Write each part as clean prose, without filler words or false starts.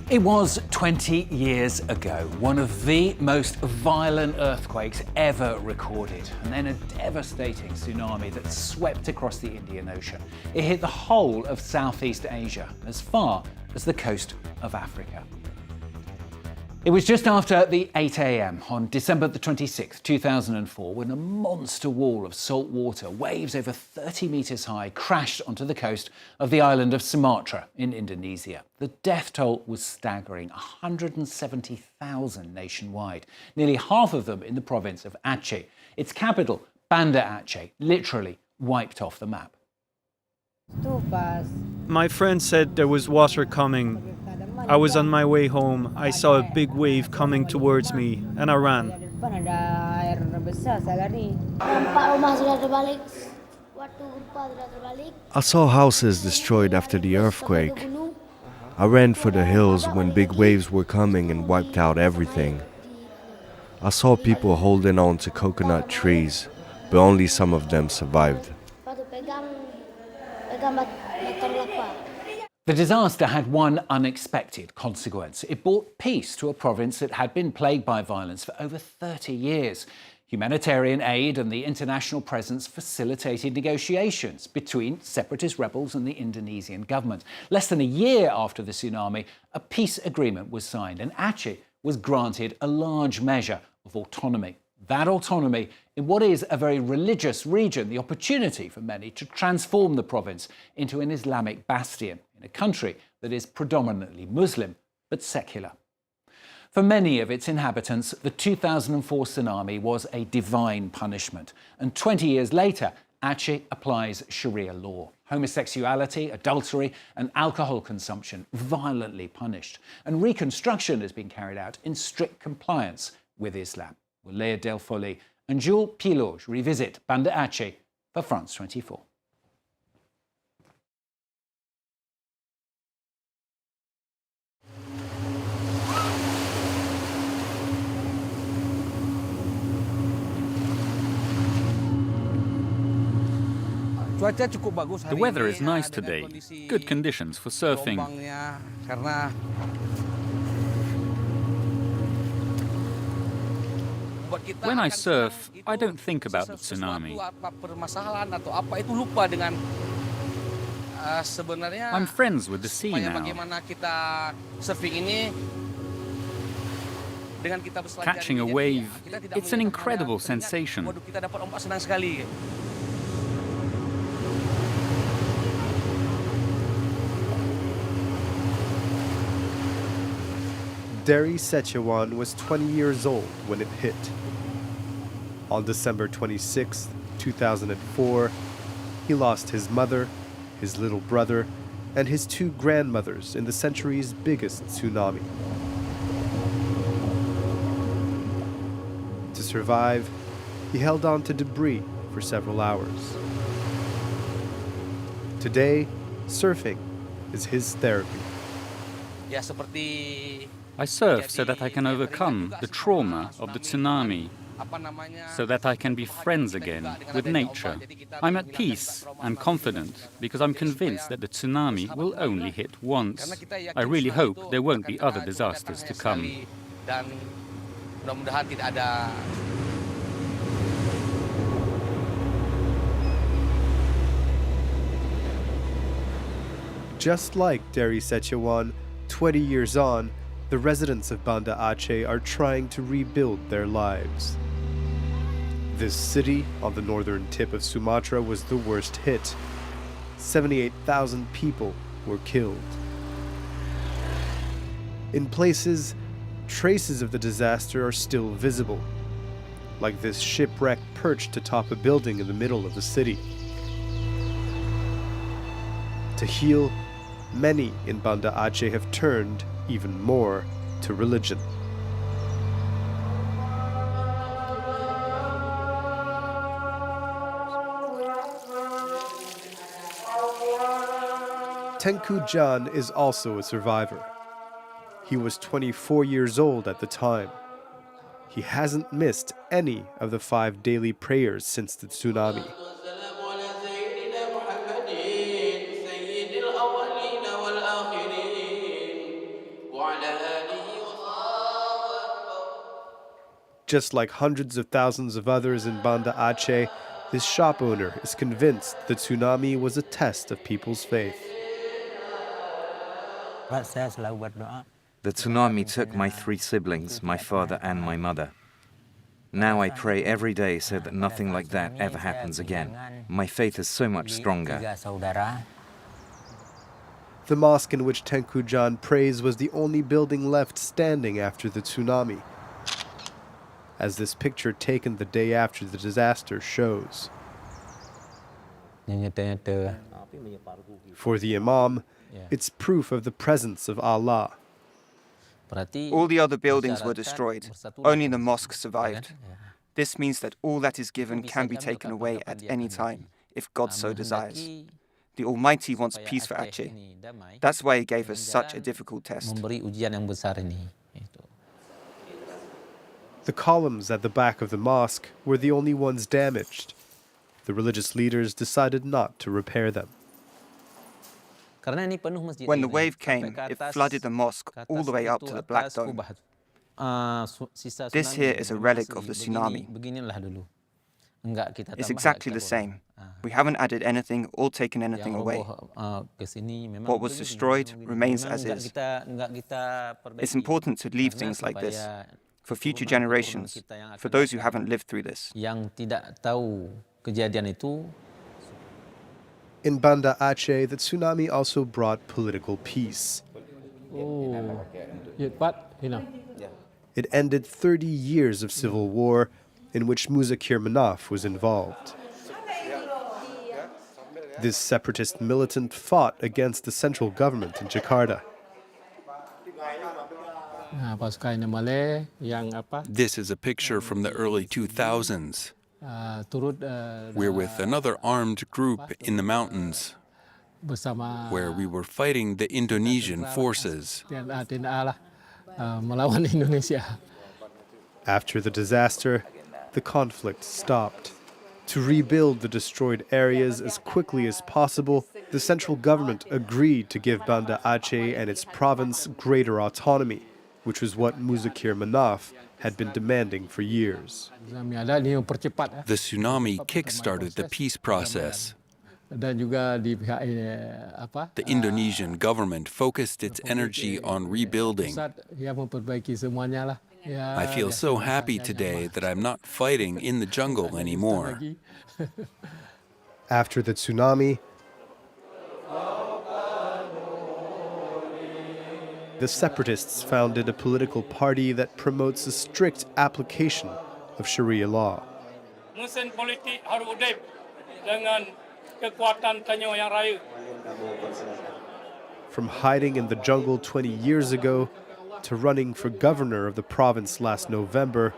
It was 20 years ago, one of the most violent earthquakes ever recorded, and then a devastating tsunami that swept across the Indian Ocean. It hit the whole of Southeast Asia, as far as the coast of Africa. It was just after the 8 a.m. on December the 26th, 2004, when a monster wall of salt water, waves over 30 metres high, crashed onto the coast of the island of Sumatra in Indonesia. The death toll was staggering, 170,000 nationwide, nearly half of them in the province of Aceh. Its capital, Banda Aceh, literally wiped off the map. My friend said there was water coming. I was on my way home. I saw a big wave coming towards me and I ran. I saw houses destroyed after the earthquake. I ran for the hills when big waves were coming and wiped out everything. I saw people holding on to coconut trees, but only some of them survived. The disaster had one unexpected consequence. It brought peace to a province that had been plagued by violence for over 30 years. Humanitarian aid and the international presence facilitated negotiations between separatist rebels and the Indonesian government. Less than a year after the tsunami, a peace agreement was signed and Aceh was granted a large measure of autonomy. That autonomy, in what is a very religious region, the opportunity for many to transform the province into an Islamic bastion in a country that is predominantly Muslim but secular. For many of its inhabitants, the 2004 tsunami was a divine punishment. And 20 years later, Aceh applies Sharia law. Homosexuality, adultery and alcohol consumption violently punished. And reconstruction has been carried out in strict compliance with Islam. Leah Delfolly and Jules Piloge revisit Banda Aceh for France 24. The weather is nice today, good conditions for surfing. When I surf, I don't think about the tsunami. I'm friends with the sea now. Catching a wave, it's an incredible sensation. Dari Sechewan was 20 years old when it hit. On December 26, 2004, he lost his mother, his little brother, and his two grandmothers in the century's biggest tsunami. To survive, he held on to debris for several hours. Today, surfing is his therapy. I surf so that I can overcome the trauma of the tsunami, so that I can be friends again with nature. I'm at peace and confident because I'm convinced that the tsunami will only hit once. I really hope there won't be other disasters to come. Just like Dari Sechewan, 20 years on, the residents of Banda Aceh are trying to rebuild their lives. This city on the northern tip of Sumatra was the worst hit. 78,000 people were killed. In places, traces of the disaster are still visible, like this shipwreck perched atop a building in the middle of the city. To heal, many in Banda Aceh have turned even more to religion. Tengku Jan is also a survivor. He was 24 years old at the time. He hasn't missed any of the 5 daily prayers since the tsunami. Just like hundreds of thousands of others in Banda Aceh, this shop owner is convinced the tsunami was a test of people's faith. The tsunami took my 3 siblings, my father and my mother. Now I pray every day so that nothing like that ever happens again. My faith is so much stronger. The mosque in which Tengku Jan prays was the only building left standing after the tsunami, as this picture taken the day after the disaster shows. For the Imam, it's proof of the presence of Allah. All the other buildings were destroyed. Only the mosque survived. This means that all that is given can be taken away at any time, if God so desires. The Almighty wants peace for Aceh. That's why He gave us such a difficult test. The columns at the back of the mosque were the only ones damaged. The religious leaders decided not to repair them. When the wave came, it flooded the mosque all the way up to the Black Dome. This here is a relic of the tsunami. It's exactly the same. We haven't added anything or taken anything away. What was destroyed remains as is. It's important to leave things like this for future generations, for those who haven't lived through this. In Banda Aceh, the tsunami also brought political peace. It ended 30 years of civil war in which Muzakir Manaf was involved. This separatist militant fought against the central government in Jakarta. This is a picture from the early 2000s. We're with another armed group in the mountains where we were fighting the Indonesian forces. After the disaster, the conflict stopped. To rebuild the destroyed areas as quickly as possible, the central government agreed to give Banda Aceh and its province greater autonomy, which was what Muzakir Manaf had been demanding for years. The tsunami kick-started the peace process. The Indonesian government focused its energy on rebuilding. I feel so happy today that I'm not fighting in the jungle anymore. After the tsunami, the separatists founded a political party that promotes a strict application of Sharia law. From hiding in the jungle 20 years ago to running for governor of the province last November,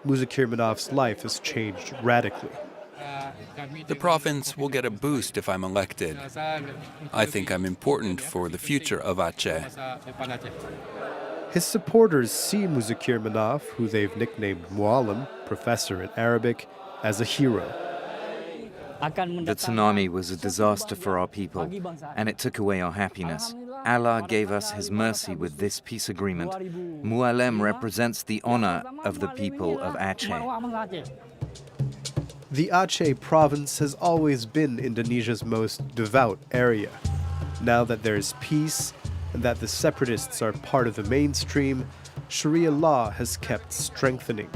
Muzakir Manaf's life has changed radically. The province will get a boost if I'm elected. I think I'm important for the future of Aceh. His supporters see Muzakir Manaf, who they've nicknamed Muallim, professor in Arabic, as a hero. The tsunami was a disaster for our people, and it took away our happiness. Allah gave us His mercy with this peace agreement. Muallim represents the honor of the people of Aceh. The Aceh province has always been Indonesia's most devout area. Now that there is peace and that the separatists are part of the mainstream, Sharia law has kept strengthening.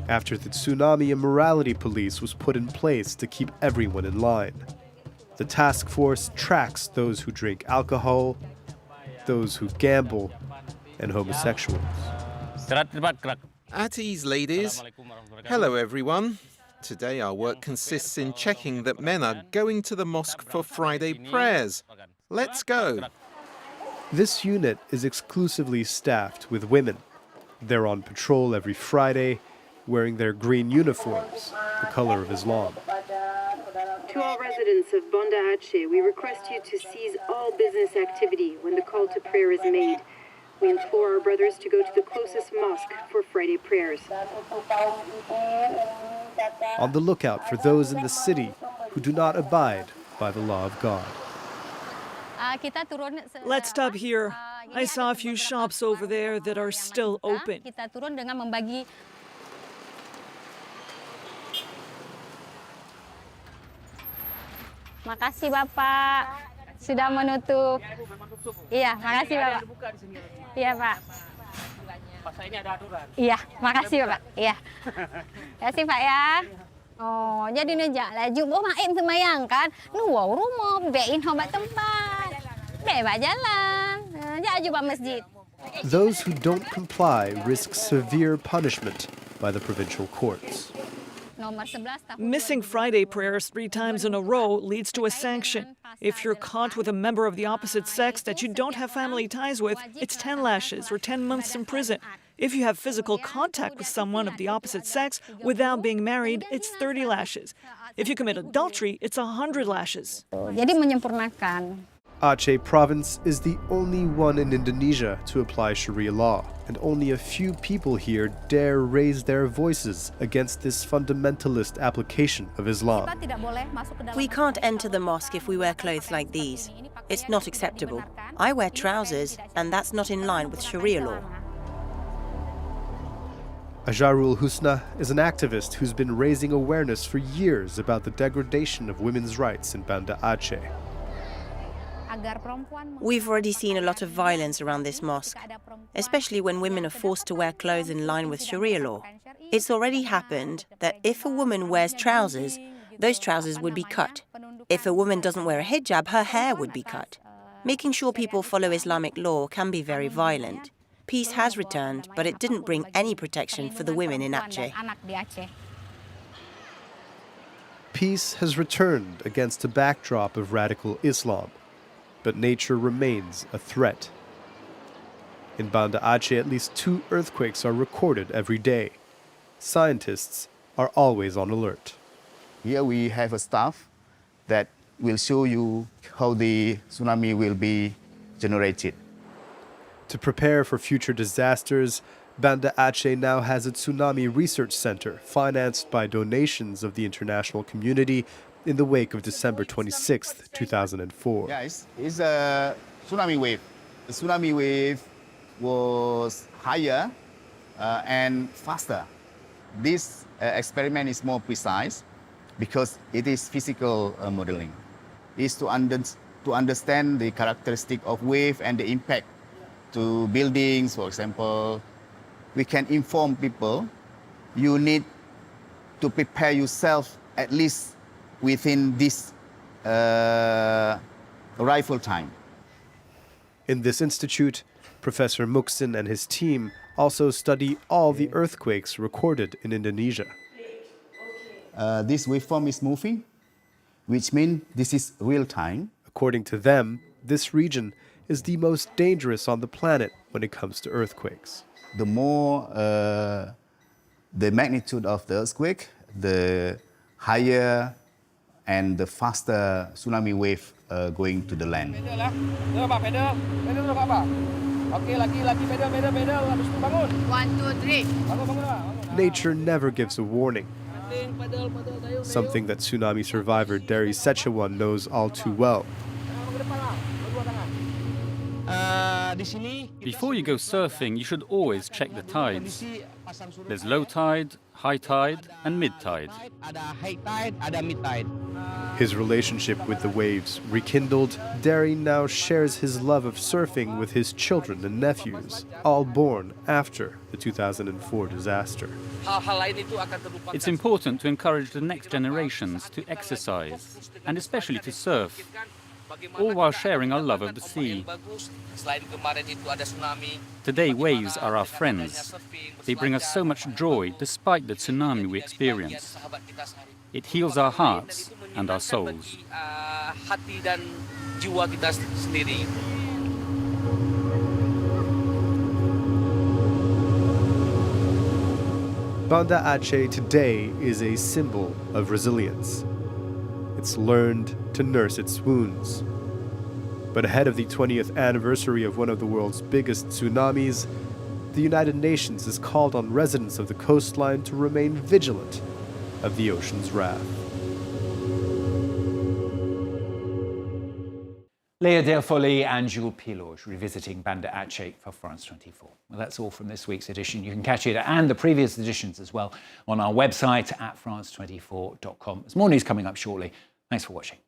After the tsunami, a morality police was put in place to keep everyone in line. The task force tracks those who drink alcohol, those who gamble, and homosexuals. At ease, ladies. Hello, everyone. Today our work consists in checking that men are going to the mosque for Friday prayers. Let's go. This unit is exclusively staffed with women. They're on patrol every Friday, wearing their green uniforms, the color of Islam. To all residents of Banda Aceh, we request you to cease all business activity when the call to prayer is made. We implore our brothers to go to the closest mosque for Friday prayers. On the lookout for those in the city who do not abide by the law of God. Let's stop here. I saw a few shops over there that are still open. Makasih Bapak sudah menutup. Iya, makasih Bapak. Iya Pak. Iya, makasih Bapak. Iya. Makasih Pak ya. Oh, jadi nejak laju boh maim semayang kan. Nuwau rumah, bein hobat tempat. Bebas jalan. Nejak laju Pak masjid. Those who don't comply risk severe punishment by the provincial courts. Missing Friday prayers 3 times in a row leads to a sanction. If you're caught with a member of the opposite sex that you don't have family ties with, it's 10 lashes or 10 months in prison. If you have physical contact with someone of the opposite sex without being married, it's 30 lashes. If you commit adultery, it's 100 lashes. Jadi menyempurnakan. Aceh province is the only one in Indonesia to apply Sharia law, and only a few people here dare raise their voices against this fundamentalist application of Islam. We can't enter the mosque if we wear clothes like these. It's not acceptable. I wear trousers, and that's not in line with Sharia law. Ajarul Husna is an activist who's been raising awareness for years about the degradation of women's rights in Banda Aceh. We've already seen a lot of violence around this mosque, especially when women are forced to wear clothes in line with Sharia law. It's already happened that if a woman wears trousers, those trousers would be cut. If a woman doesn't wear a hijab, her hair would be cut. Making sure people follow Islamic law can be very violent. Peace has returned, but it didn't bring any protection for the women in Aceh. Peace has returned against a backdrop of radical Islam, but nature remains a threat. In Banda Aceh, at least 2 earthquakes are recorded every day. Scientists are always on alert. Here we have a staff that will show you how the tsunami will be generated. To prepare for future disasters, Banda Aceh now has a tsunami research center financed by donations of the international community in the wake of December 26, 2004. Yeah, it's a tsunami wave. The tsunami wave was higher and faster. This experiment is more precise because it is physical modeling. It's to understand the characteristic of wave and the impact to buildings, for example. We can inform people, you need to prepare yourself at least within this arrival time. In this institute, Professor Muksin and his team also study all the earthquakes recorded in Indonesia. This waveform is moving, which means this is real time. According to them, this region is the most dangerous on the planet when it comes to earthquakes. The more the magnitude of the earthquake, the higher and the faster tsunami wave going to the land. Nature never gives a warning, something that tsunami survivor Dari Sechawan knows all too well. Before you go surfing, you should always check the tides. There's low tide, high tide, and mid tide. His relationship with the waves rekindled, Dari now shares his love of surfing with his children and nephews, all born after the 2004 disaster. It's important to encourage the next generations to exercise, and especially to surf, all while sharing our love of the sea. Today, waves are our friends. They bring us so much joy despite the tsunami we experience. It heals our hearts and our souls. Banda Aceh today is a symbol of resilience. It's learned to nurse its wounds. But ahead of the 20th anniversary of one of the world's biggest tsunamis, the United Nations has called on residents of the coastline to remain vigilant of the ocean's wrath. Léa Delfolly and Jules Pilorge revisiting Banda Aceh for France 24. Well, that's all from this week's edition. You can catch it and the previous editions as well on our website at france24.com. There's more news coming up shortly. Thanks for watching.